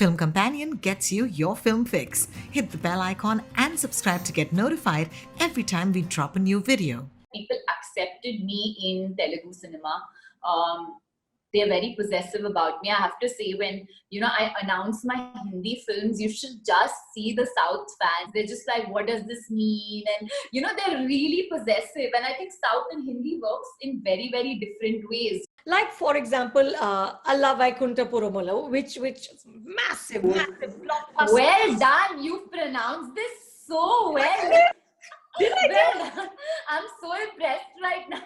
Film Companion gets you your film fix. Hit the bell icon and subscribe to get notified every time we drop a new video. People accepted me in Telugu cinema. They're very possessive about me. I have to say, when I announce my Hindi films, you should just see the South fans. They're just like, what does this mean? And they're really possessive. And I think South and Hindi works in very, very different ways. Like, for example, Ala Vaikunthapurramuloo, which massive blockbuster. Well done. You've pronounced this so well. Did I Well done. I'm so impressed right now.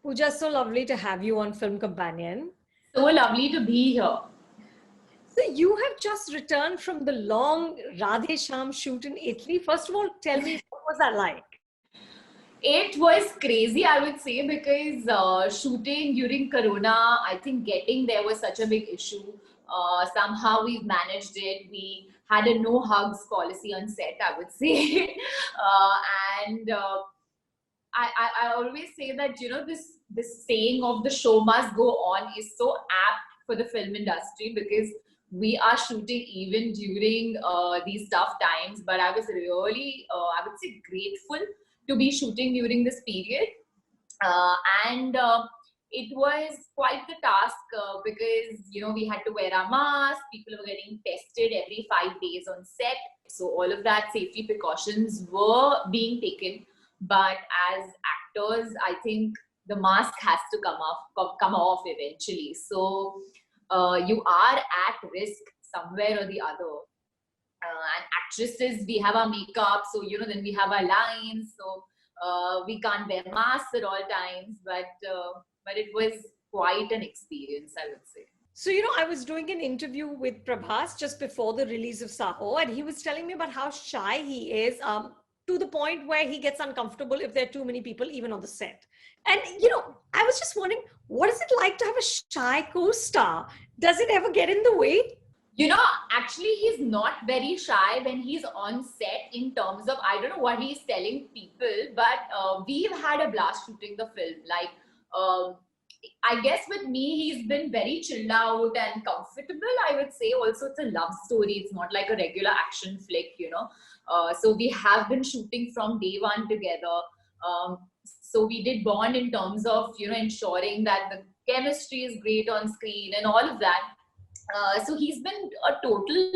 Pooja, so lovely to have you on Film Companion. So lovely to be here. So you have just returned from the long Radhe Shyam shoot in Italy. First of all, tell me, what was that like? It was crazy, I would say, because shooting during Corona, I think getting there was such a big issue. Somehow we've managed it. We had a no hugs policy on set, I would say. and I always say that, this saying of the show must go on is so apt for the film industry, because we are shooting even during these tough times. But I was really, I would say, grateful to be shooting during this period. And it was quite the task because, we had to wear our masks. People were getting tested every 5 days on set. So all of that safety precautions were being taken. But as actors, I think the mask has to come off eventually. So you are at risk somewhere or the other. And actresses, we have our makeup, so then we have our lines, so we can't wear masks at all times, but it was quite an experience, I would say. So, I was doing an interview with Prabhas just before the release of Saho, and he was telling me about how shy he is, to the point where he gets uncomfortable if there are too many people, even on the set. And, I was just wondering, what is it like to have a shy co-star? Does it ever get in the way? Actually, he's not very shy when he's on set, in terms of, I don't know what he's telling people, but we've had a blast shooting the film. Like, I guess with me, he's been very chilled out and comfortable, I would say. Also, it's a love story. It's not like a regular action flick, So we have been shooting from day one together. So we did bond in terms of, ensuring that the chemistry is great on screen and all of that. So he's been a total,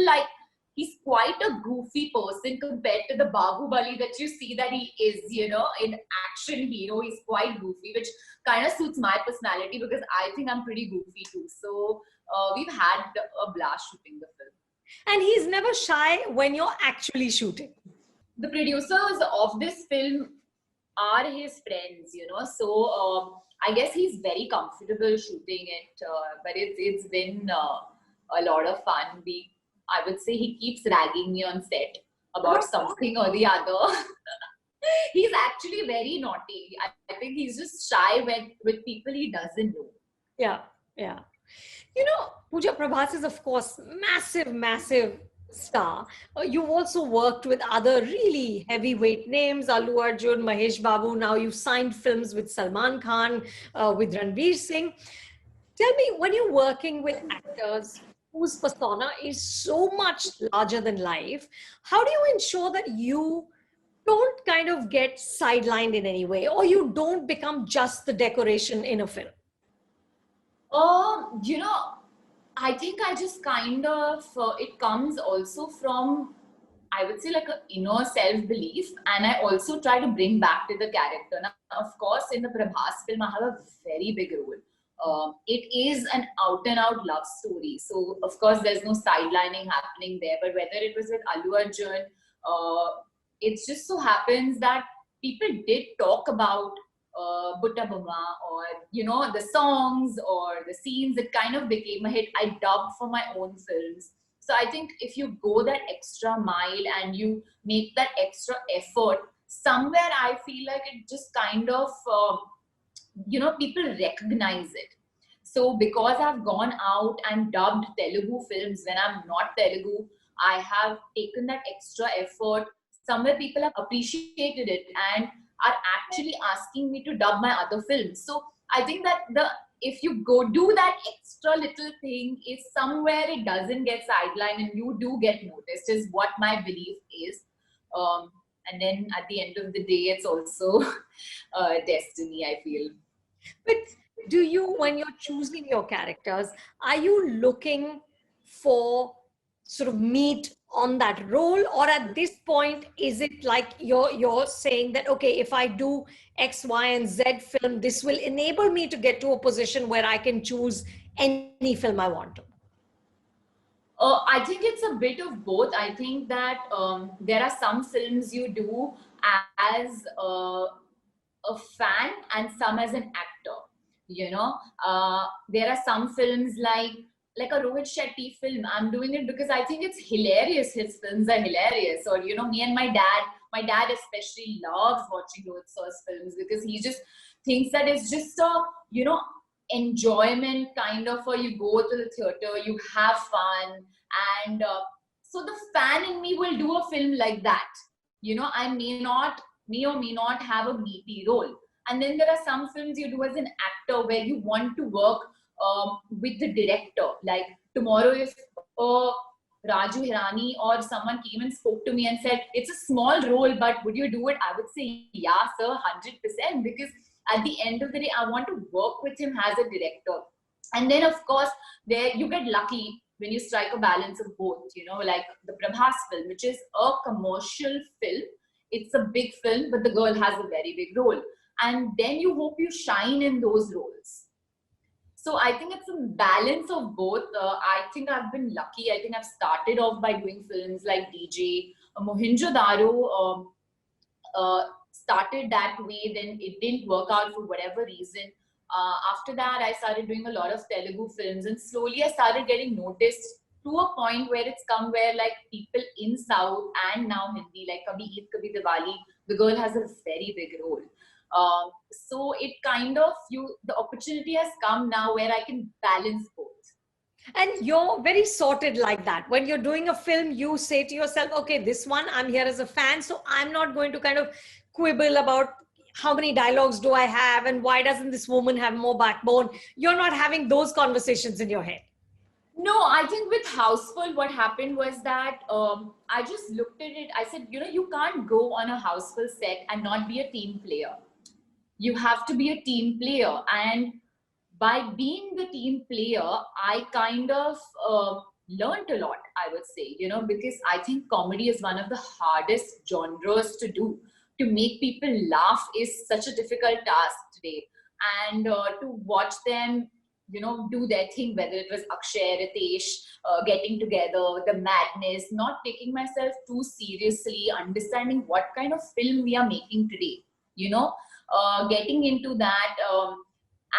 he's quite a goofy person compared to the Bahubali that you see that he is, in action hero. He's quite goofy, which kind of suits my personality, because I think I'm pretty goofy too. So we've had a blast shooting the film. And he's never shy when you're actually shooting. The producers of this film are his friends, so I guess he's very comfortable shooting it, but it's been a lot of fun. I would say he keeps ragging me on set about something or the other. He's actually very naughty. I think he's just shy with people he doesn't know. Yeah. Pooja, Prabhas is, of course, massive star. You've also worked with other really heavyweight names, Allu Arjun, Mahesh Babu. Now you've signed films with Salman Khan, with Ranveer Singh. Tell me, when you're working with actors whose persona is so much larger than life, how do you ensure that you don't kind of get sidelined in any way, or you don't become just the decoration in a film? I think I just kind of, it comes also from, I would say, like an inner self-belief, and I also try to bring back to the character. Now, of course, in the Prabhas film, I have a very big role. It is an out-and-out love story. So, of course, there's no sidelining happening there. But whether it was with Allu Arjun, it just so happens that people did talk about Butta Bumma, or, the songs or the scenes. It kind of became a hit. I dubbed for my own films. So I think if you go that extra mile and you make that extra effort, somewhere I feel like it just kind of, people recognize it. So because I've gone out and dubbed Telugu films when I'm not Telugu, I have taken that extra effort. Somewhere people have appreciated it and are actually asking me to dub my other films. So I think that the if you go do that extra little thing, if somewhere it doesn't get sidelined and you do get noticed, is what my belief is. And then at the end of the day, it's also destiny, I feel. But do you, when you're choosing your characters, are you looking for sort of meat on that role, or at this point is it like you're saying that, okay, if I do X, Y, and Z film, this will enable me to get to a position where I can choose any film I want to? I think it's a bit of both. I think that there are some films you do as a fan and some as an actor. You know, there are some films like a Rohit Shetty film. I'm doing it because I think it's hilarious. His films are hilarious. Or, you know, me and my dad especially loves watching Rohit sir's films because he just thinks that it's just a, you know, enjoyment kind of, or you go to the theater, you have fun. And so the fan in me will do a film like that. You know, I may or may not have a meaty role. And then there are some films you do as an actor where you want to work with the director. Like tomorrow, if Raju Hirani or someone came and spoke to me and said, it's a small role, but would you do it? I would say, yeah, sir, 100%. Because at the end of the day, I want to work with him as a director. And then, of course, there you get lucky when you strike a balance of both, you know, like the Prabhas film, which is a commercial film. It's a big film, but the girl has a very big role. And then you hope you shine in those roles. So I think it's a balance of both. I think I've been lucky. I think I've started off by doing films like DJ. Mohenjo-daro started that way, then it didn't work out for whatever reason. After that, I started doing a lot of Telugu films, and slowly I started getting noticed to a point where it's come where like people in South and now Hindi, like Kabhi Eid Kabhi Diwali, the girl has a very big role. So it kind of, the opportunity has come now where I can balance both. And you're very sorted like that. When you're doing a film, you say to yourself, okay, this one, I'm here as a fan, so I'm not going to kind of quibble about how many dialogues do I have and why doesn't this woman have more backbone. You're not having those conversations in your head. No, I think with Houseful, what happened was that I just looked at it. I said, you know, you can't go on a Houseful set and not be a team player. You have to be a team player. And by being the team player, I kind of learned a lot, I would say, you know, because I think comedy is one of the hardest genres to do. To make people laugh is such a difficult task today. And to watch them, you know, do their thing, whether it was Akshay, Ritesh, getting together, the madness, not taking myself too seriously, understanding what kind of film we are making today, you know, getting into that.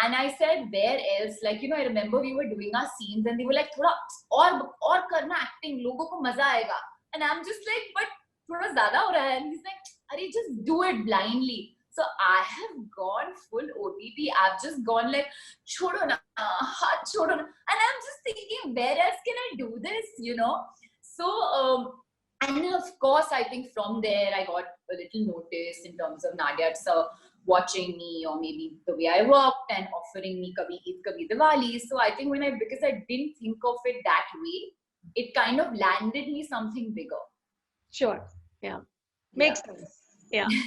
And I said, where else? Like, you know, I remember we were doing our scenes and they were like, thoda aur karna acting, logo ko maza aayega. And I'm just like, but thoda zyada ho raha hai. And he's like, Arey, just do it blindly. So I have gone full OTT. I've just gone like, chodo na, chodo na. And I'm just thinking, where else can I do this, you know? So, and then of course, I think from there, I got a little notice in terms of Nadia sir watching me, or maybe the way I worked and offering me Kabhi Eid Kabhi Diwali. So I think because I didn't think of it that way, it kind of landed me something bigger. Sure. Yeah. Makes sense. Yeah. You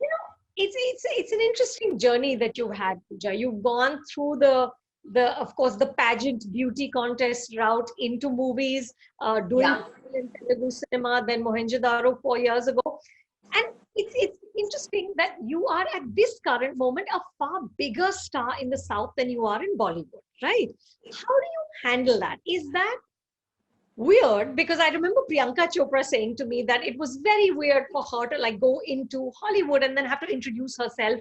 know, it's an interesting journey that you've had, Pooja. You've gone through the of course the pageant beauty contest route into movies, doing in Telugu cinema, then Mohenjo-daro 4 years ago. And it's interesting that you are at this current moment a far bigger star in the South than you are in Bollywood, right? How do you handle that? Is that weird? Because I remember Priyanka Chopra saying to me that it was very weird for her to like go into Hollywood and then have to introduce herself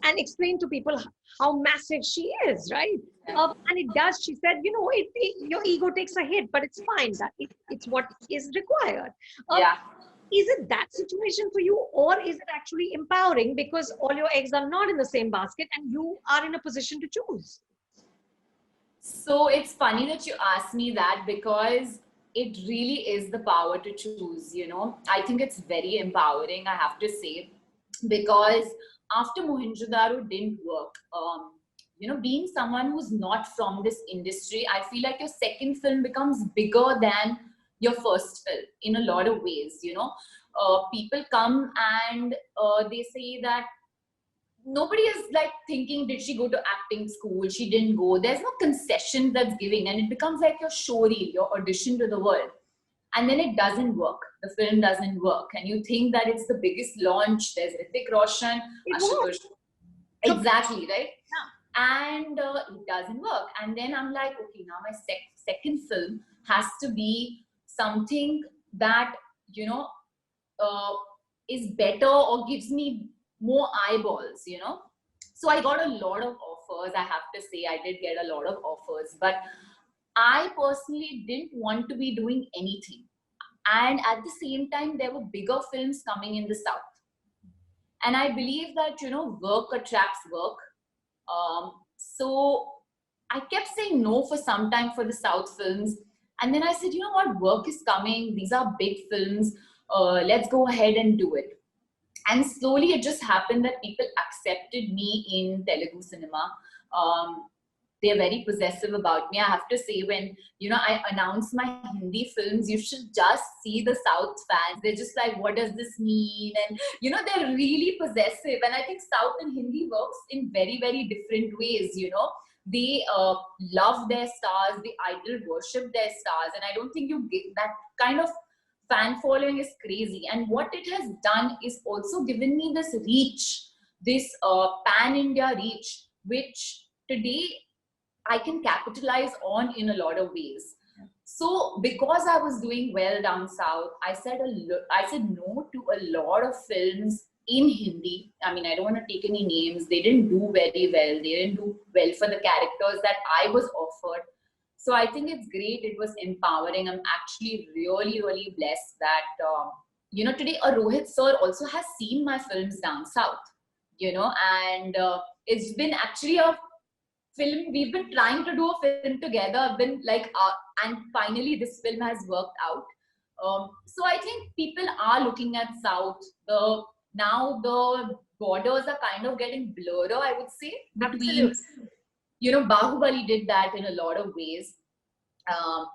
and explain to people how massive she is, right? And it does. She said, you know, your ego takes a hit, but it's fine. That it's what is required. Is it that situation for you, or is it actually empowering because all your eggs are not in the same basket and you are in a position to choose? So it's funny that you asked me that, because it really is the power to choose, you know. I think it's very empowering, I have to say, because after Mohenjo-daro didn't work, being someone who's not from this industry, I feel like your second film becomes bigger than your first film in a lot of ways. People come and they say that nobody is like thinking, did she go to acting school? She didn't go. There's no concession that's giving, and it becomes like your show reel, your audition to the world. And then it doesn't work. The film doesn't work. And you think that it's the biggest launch. There's Hrithik Roshan, Ashutosh. Exactly, right? Yeah. And it doesn't work. And then I'm like, okay, now my second film has to be something that, is better or gives me more eyeballs, So I got a lot of offers. I have to say, I did get a lot of offers. But I personally didn't want to be doing anything. And at the same time, there were bigger films coming in the South. And I believe that, work attracts work. So I kept saying no for some time for the South films. And then I said, you know what, work is coming. These are big films. Let's go ahead and do it. And slowly it just happened that people accepted me in Telugu cinema. They're very possessive about me. I have to say, when, I announce my Hindi films, you should just see the South fans. They're just like, what does this mean? And, they're really possessive. And I think South and Hindi works in very, very different ways, They love their stars. They idol worship their stars. And I don't think you get that kind of fan following is crazy. And what it has done is also given me this reach, this pan-India reach, which today I can capitalize on in a lot of ways. So because I was doing well down south, I said no to a lot of films in Hindi. I mean, I don't want to take any names. They didn't do very well. They didn't do well for the characters that I was offered. So I think it's great. It was empowering. I'm actually really, really blessed that, today a Rohit sir also has seen my films down south, and it's been actually a film. We've been trying to do a film together. I've been like, and finally this film has worked out. So I think people are looking at South. Now the borders are kind of getting blurred, I would say, between, Bahubali did that in a lot of ways.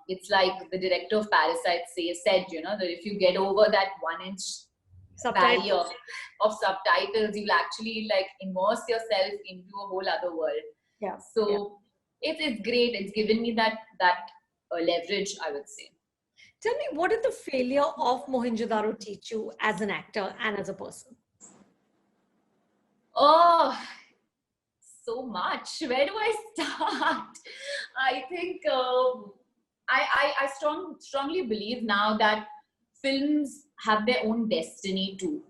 It's like the director of Parasite said, that if you get over that 1-inch barrier of subtitles, you'll actually like immerse yourself into a whole other world. Yeah. So it's great. It's given me that leverage, I would say. Tell me, what did the failure of Mohenjo-daro teach you as an actor and as a person? Oh, so much. Where do I start? I think I strongly believe now that films have their own destiny too.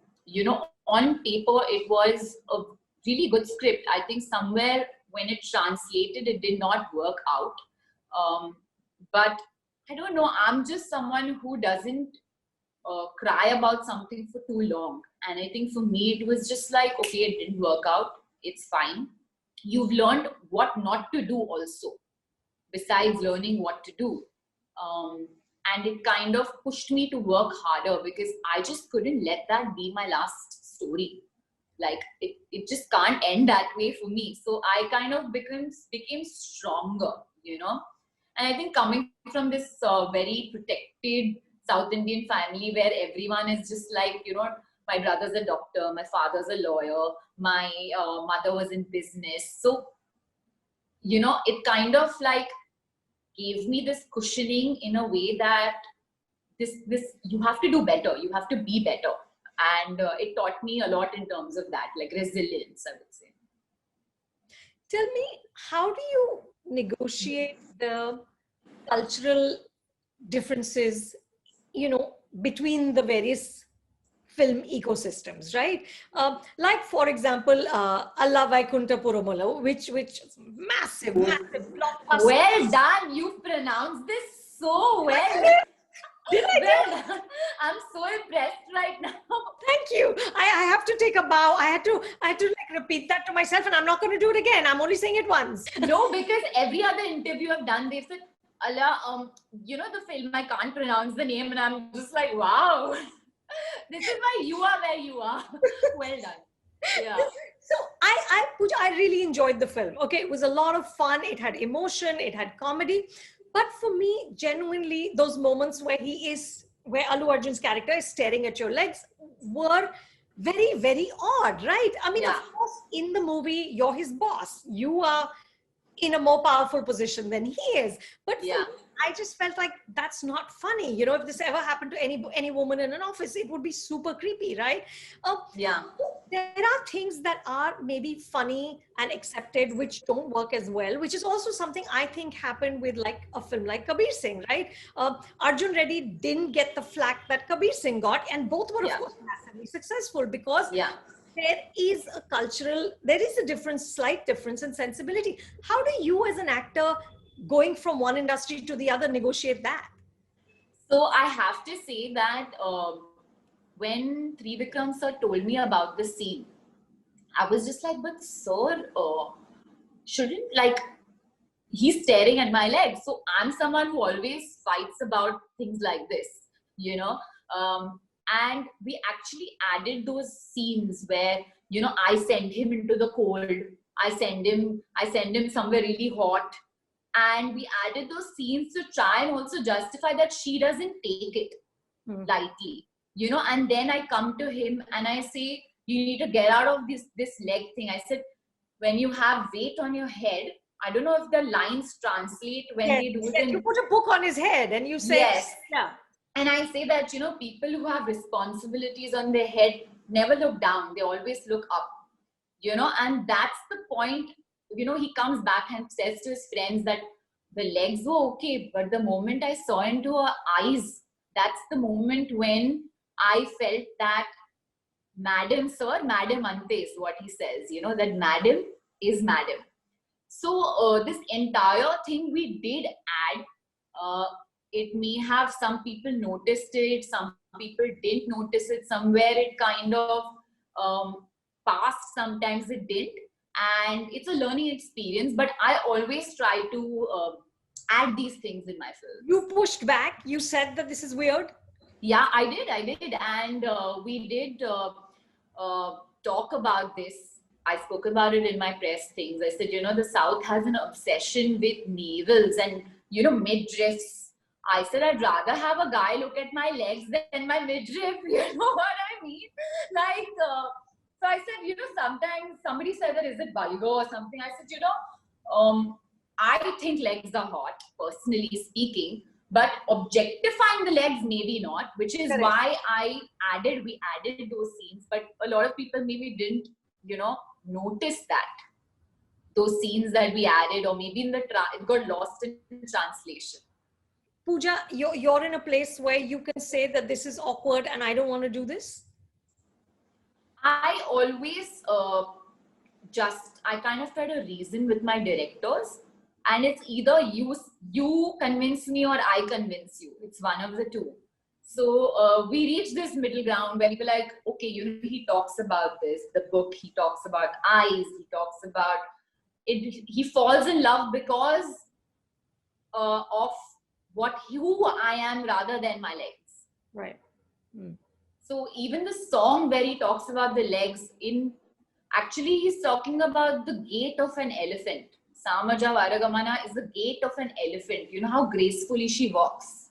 On paper, it was a really good script. I think somewhere when it translated, it did not work out. But I don't know. I'm just someone who doesn't cry about something for too long. And I think for me, it was just like, okay, it didn't work out. It's fine. You've learned what not to do also, besides learning what to do. And it kind of pushed me to work harder because I just couldn't let that be my last story. Like it just can't end that way for me. So I kind of became stronger, And I think coming from this very protected South Indian family where everyone is just like, my brother's a doctor, my father's a lawyer, my mother was in business. So, it kind of like gave me this cushioning in a way that this you have to do better, you have to be better. And it taught me a lot in terms of that, like resilience, I would say. Tell me, how do you negotiate the cultural differences, between the various film ecosystems, right? Like, for example, Ala Vaikunthapurramuloo, which is massive blockbuster. Well done. You pronounced this so well. Did I well, I'm so impressed right now. Thank you. I have to take a bow. I had to like repeat that to myself, and I'm not going to do it again. I'm only saying it once. No, because every other interview I've done, they've said, Allah, the film, I can't pronounce the name, and I'm just like, wow. This is why you are where you are. Well done. Yeah. So Pooja, I really enjoyed the film. Okay, it was a lot of fun. It had emotion, it had comedy. But for me, genuinely, those moments where Allu Arjun's character is staring at your legs were very, very odd, right? I mean, Yeah. of course, in the movie, you're his boss. You are in a more powerful position than he is. But for Yeah. me, I just felt like that's not funny. You know, if this ever happened to any woman in an office, it would be super creepy, right? Yeah. There are things that are maybe funny and accepted, which don't work as well, which is also something I think happened with like a film like Kabir Singh, right? Arjun Reddy didn't get the flack that Kabir Singh got, and both were, of Yeah. course, massively successful because Yeah. there is a difference, slight difference in sensibility. How do you as an actor going from one industry to the other negotiate that? So I have to say that when Trivikram sir told me about the scene, I was just like, but sir, shouldn't like he's staring at my legs. So I'm someone who always fights about things like this, you know. And we actually added those scenes where, you know, I send him into the cold, I send him somewhere really hot. And we added those scenes to try and also justify that she doesn't take it lightly, you know. And then I come to him and I say, you need to get out of this leg thing. I said, when you have weight on your head, I don't know if the lines translate when Yes, they do it yes, you put a book on his head and you say, Yes. yeah. And I say that, you know, people who have responsibilities on their head never look down, they always look up, you know. And that's the point. You know, he comes back and says to his friends that the legs were okay, but the moment I saw into her eyes, that's the moment when I felt that Madam, sir, Madam Ante is what he says, you know, that Madam is Madam. So this entire thing we did add. It may have some people noticed it, some people didn't notice it. Somewhere it kind of passed, sometimes it didn't, and it's a learning experience. But I always try to add these things in my film. You pushed back. You said that this is weird. Yeah, I did, and we did talk about this. I spoke about it in my press things. I said, you know, the South has an obsession with navels and, you know, midriffs. I said, I'd rather have a guy look at my legs than my midriff. You know what I mean? Like, so I said, you know, sometimes somebody said that, is it vulgar or something? I said, you know, I think legs are hot, personally speaking. But objectifying the legs, maybe not, which is Correct. why we added those scenes. But a lot of people maybe didn't, you know, notice that those scenes that we added, or maybe in it got lost in translation. Pooja, you're in a place where you can say that this is awkward and I don't want to do this. I always I kind of try to reason with my directors, and it's either you convince me or I convince you. It's one of the two. So we reach this middle ground where people are like, okay, you know, he talks about this, the book, he talks about eyes, he talks about it, he falls in love because of who I am rather than my legs. Right. So even the song where he talks about the legs, actually he's talking about the gait of an elephant. Samaja Varagamana is the gait of an elephant. You know how gracefully she walks.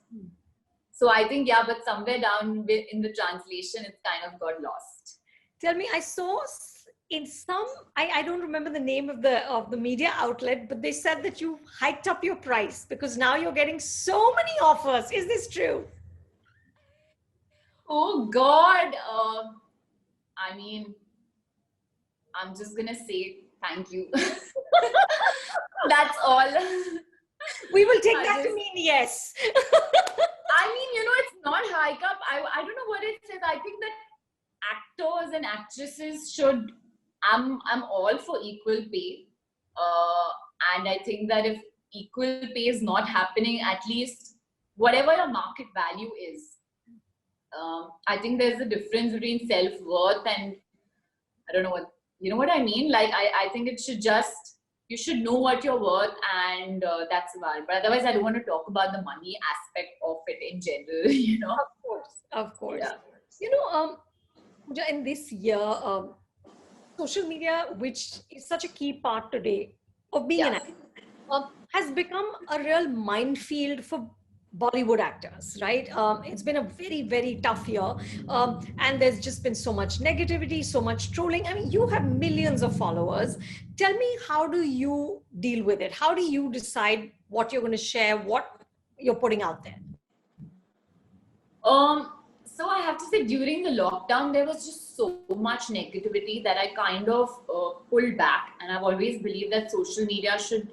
So I think, yeah, but somewhere down in the translation, it's kind of got lost. Tell me, I saw in some, I don't remember the name of the media outlet, but they said that you hiked up your price because now you're getting so many offers. Is this true? Oh God. I mean, I'm just going to say thank you. That's all. We will take that to mean yes. I mean, you know, it's not hike up. I don't know what it says. I think that actors and actresses should, I'm all for equal pay. And I think that if equal pay is not happening, at least whatever the market value is, I think there's a difference between self-worth and, I don't know what, you know what I mean? Like, I think it should just, you should know what you're worth, and that's about it. But otherwise, I don't want to talk about the money aspect of it in general, you know? Of course. Yeah. You know, Pooja, in this year, so social media, which is such a key part today of being an Yeah. actor, has become a real minefield for Bollywood actors, right? It's been a very, very tough year. And there's just been so much negativity, so much trolling. I mean, you have millions of followers. Tell me, how do you deal with it? How do you decide what you're going to share, what you're putting out there? So I have to say, during the lockdown, there was just so much negativity that I kind of pulled back. And I've always believed that social media should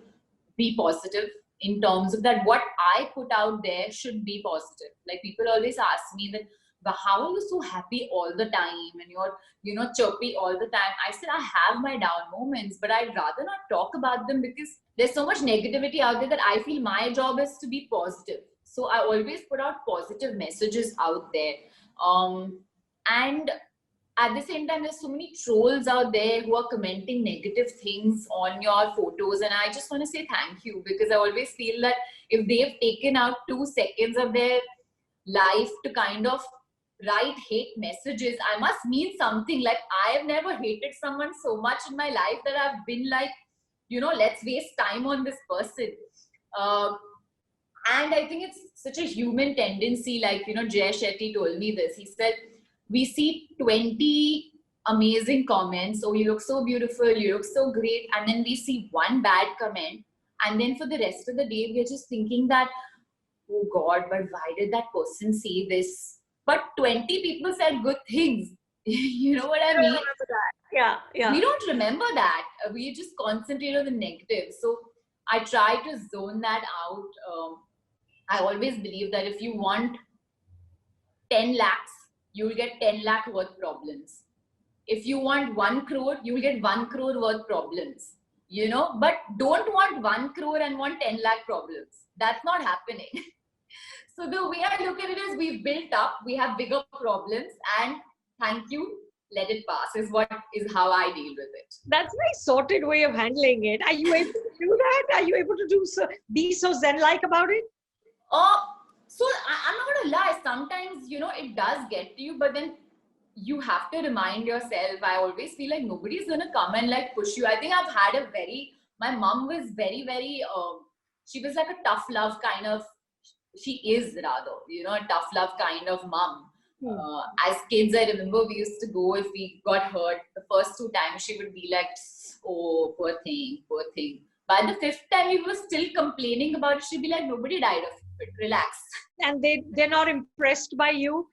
be positive in terms of that what I put out there should be positive. Like people always ask me that, but how are you so happy all the time and you're chirpy all the time? I said, I have my down moments, but I'd rather not talk about them because there's so much negativity out there that I feel my job is to be positive. So I always put out positive messages out there. And at the same time, there's so many trolls out there who are commenting negative things on your photos. And I just want to say thank you, because I always feel that if they've taken out 2 seconds of their life to kind of write hate messages, I must mean something. Like, I have never hated someone so much in my life that I've been like, let's waste time on this person. And I think it's such a human tendency. Like, Jay Shetty told me this. He said, we see 20 amazing comments. Oh, you look so beautiful. You look so great. And then we see one bad comment. And then for the rest of the day, we're just thinking that, oh God, but why did that person say this? But 20 people said good things. You know what I mean? Yeah. We don't remember that. We just concentrate on the negative. So I try to zone that out. I always believe that if you want 10 lakhs, you'll get 10 lakh worth problems. If you want 1 crore, you'll get 1 crore worth problems. But don't want 1 crore and want 10 lakh problems. That's not happening. So the way I look at it is, we've built up, we have bigger problems, and thank you, let it pass is how I deal with it. That's a very sorted way of handling it. Are you able to do that? Are you able to be so zen-like about it? So I'm not going to lie. Sometimes, it does get to you, but then you have to remind yourself. I always feel like nobody's going to come and like push you. I think I've had my mom was very, very, she was like a tough love kind of, she is rather, a tough love kind of mom. As kids, I remember we used to go, if we got hurt, the first 2 times she would be like, oh, poor thing, poor thing. By the 5th time, we were still complaining about it. She'd be like, nobody died of it, relax. And they're not impressed by you?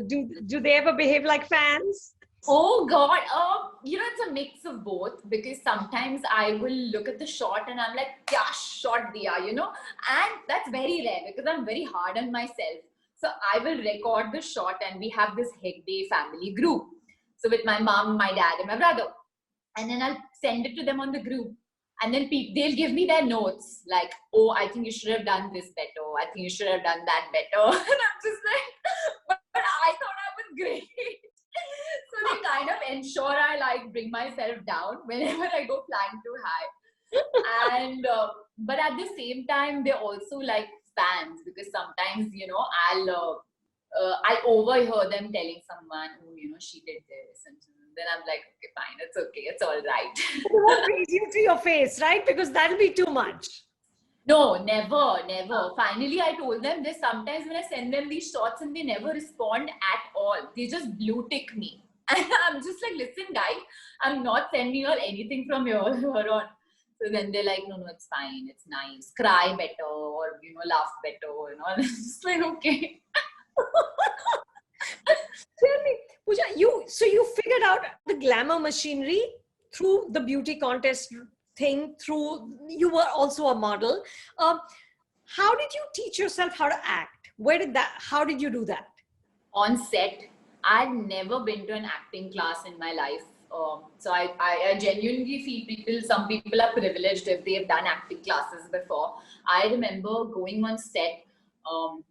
Do they ever behave like fans? Oh God, it's a mix of both, because sometimes I will look at the shot and I'm like, kya shot diya, and that's very rare because I'm very hard on myself. So I will record the shot, and we have this Hegde family group. So with my mom, my dad and my brother, and then I'll send it to them on the group. And then they'll give me their notes like, oh, I think you should have done this better. I think you should have done that better. And I'm just like, but I thought I was great. So they kind of ensure I like bring myself down whenever I go flying too high. And but at the same time, they're also like fans, because sometimes I overhear them telling someone, oh, she did this, and then I'm like, okay, fine, it's okay, it's all right. They won't praise you to your face, right? Because that'll be too much. No, never. Finally, I told them this. Sometimes when I send them these shots and they never respond at all, they just blue tick me. And I'm just like, listen, guys, I'm not sending you all anything from here on. So then they're like, no, it's fine, it's nice. Cry better, or, laugh better, and all. I'm just like, okay. Tell me, Pooja, you figured out the glamour machinery through the beauty contest thing, you were also a model. How did you teach yourself how to act? How did you do that? On set, I'd never been to an acting class in my life. So I genuinely feel some people are privileged if they've done acting classes before. I remember going on set,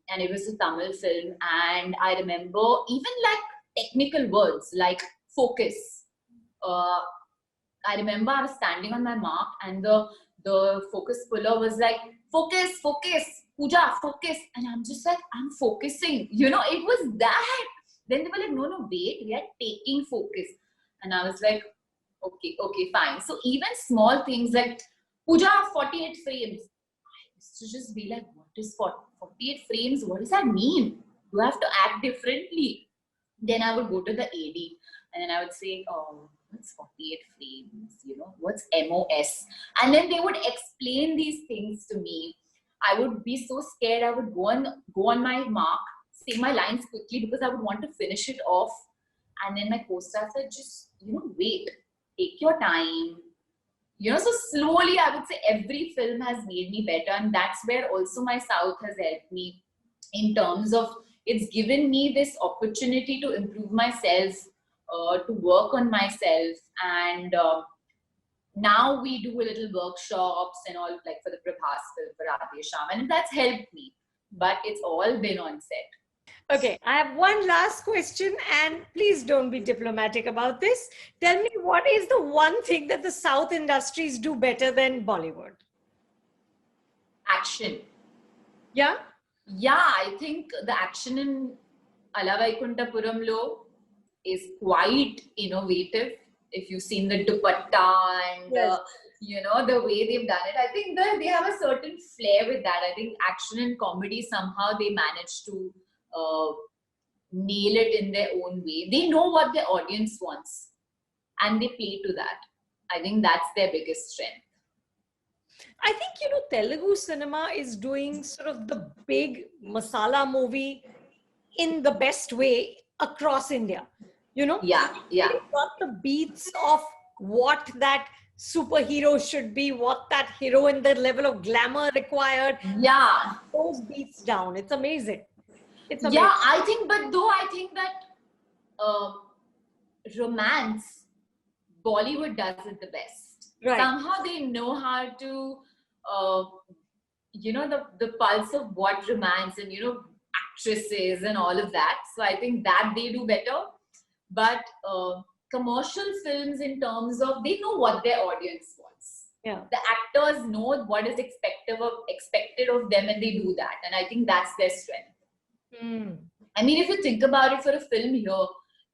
and it was a Tamil film, and I remember even like technical words like focus. I remember I was standing on my mark, and the focus puller was like, focus, Pooja, focus. And I'm just like, I'm focusing. It was that. Then they were like, no, wait, we are taking focus. And I was like, Okay, fine. So even small things like Pooja 48 frames. I used to just be like, what is 48 frames? What does that mean? You have to act differently. Then I would go to the AD and then I would say, oh, what's 48 frames? What's MOS? And then they would explain these things to me. I would be so scared. I would go on my mark, say my lines quickly because I would want to finish it off. And then my co-star said, just, wait, take your time. So slowly I would say every film has made me better. And that's where also my South has helped me in terms of it's given me this opportunity to improve myself, to work on myself. And now we do a little workshops and all, like for the Prabhas film, for Radhe Shyam, and that's helped me. But it's all been on set. Okay, I have one last question, and please don't be diplomatic about this. Tell me, what is the one thing that the South industries do better than Bollywood? Action. Yeah? Yeah, I think the action in Ala Vaikunthapurramuloo is quite innovative. If you've seen the dupatta and Yes. the way they've done it, I think they have a certain flair with that. I think action and comedy, somehow they manage to nail it in their own way. They know what their audience wants and they play to that. I think that's their biggest strength. I think, Telugu cinema is doing sort of the big masala movie in the best way across India. Yeah. They've got the beats of what that superhero should be, what that heroine, the level of glamour required. Yeah. Those beats down. It's amazing. It's amazing. Yeah, I think that romance, Bollywood does it the best. Right. Somehow they know how to, the pulse of what romance and, actresses and all of that. So I think that they do better. But commercial films, in terms of, they know what their audience wants. Yeah. The actors know what is expected of them, and they do that. And I think that's their strength. I mean, if you think about it, for a film here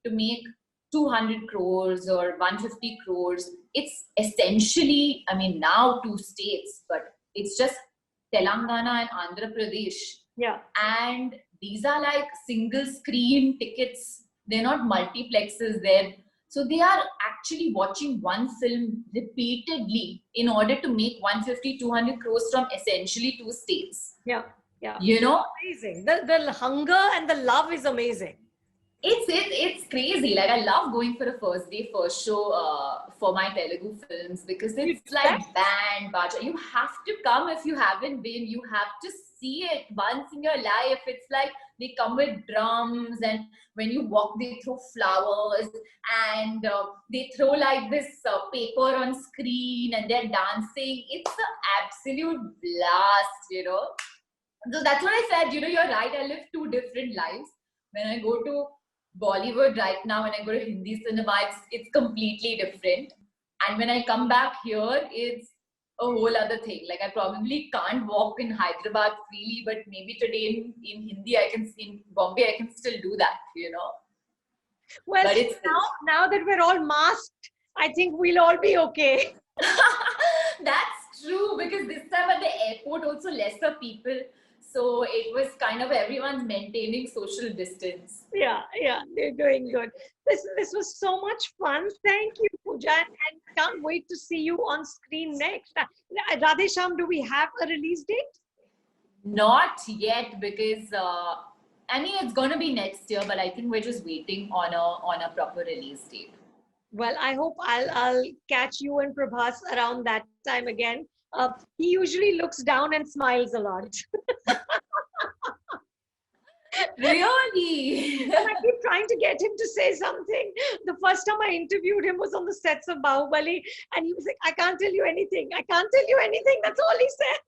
to make 200 crores or 150 crores, it's essentially, I mean, now 2 states, but it's just Telangana and Andhra Pradesh. Yeah. And these are like single screen tickets. They're not multiplexes there. So they are actually watching one film repeatedly in order to make 150, 200 crores from essentially 2 states. Yeah. Amazing. The hunger and the love is amazing. It's crazy. Like, I love going for a first show for my Telugu films because it's like band, baja. You have to come if you haven't been. You have to see it once in your life. It's like they come with drums, and when you walk, they throw flowers, and they throw like this paper on screen, and they're dancing. It's an absolute blast, So that's what I said. You're right. I live 2 different lives. When I go to Bollywood right now, when I go to Hindi cinema, it's completely different. And when I come back here, it's a whole other thing. Like, I probably can't walk in Hyderabad freely, but maybe today in Hindi, in Bombay, I can still do that, Well, but it's now that we're all masked, I think we'll all be okay. That's true, because this time at the airport also lesser people. So it was kind of everyone's maintaining social distance. Yeah, they're doing good. This was so much fun. Thank you, Pooja, and can't wait to see you on screen next. Radhe Shyam, do we have a release date? Not yet, because it's going to be next year, but I think we're just waiting on a proper release date. Well, I hope I'll catch you and Prabhas around that time again. He usually looks down and smiles a lot. Really? And I keep trying to get him to say something. The first time I interviewed him was on the sets of Bahubali, and he was like, I can't tell you anything. I can't tell you anything. That's all he said.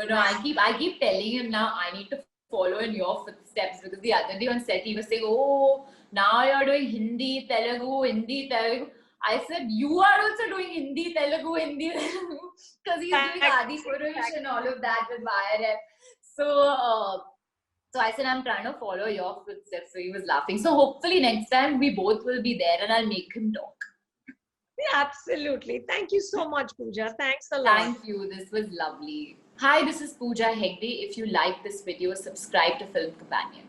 No, I keep telling him now I need to follow in your footsteps, because the other day on set he was saying, oh, now you're doing Hindi, Telugu. I said, you are also doing Hindi, Telugu, because he's doing Adi Purush and all of that with YRF. So So I said, I'm trying to follow your footsteps. So he was laughing. So hopefully next time we both will be there and I'll make him talk. Yeah, absolutely. Thank you so much, Pooja. Thanks a lot. Thank you. This was lovely. Hi, this is Pooja Hegde. If you like this video, subscribe to Film Companion.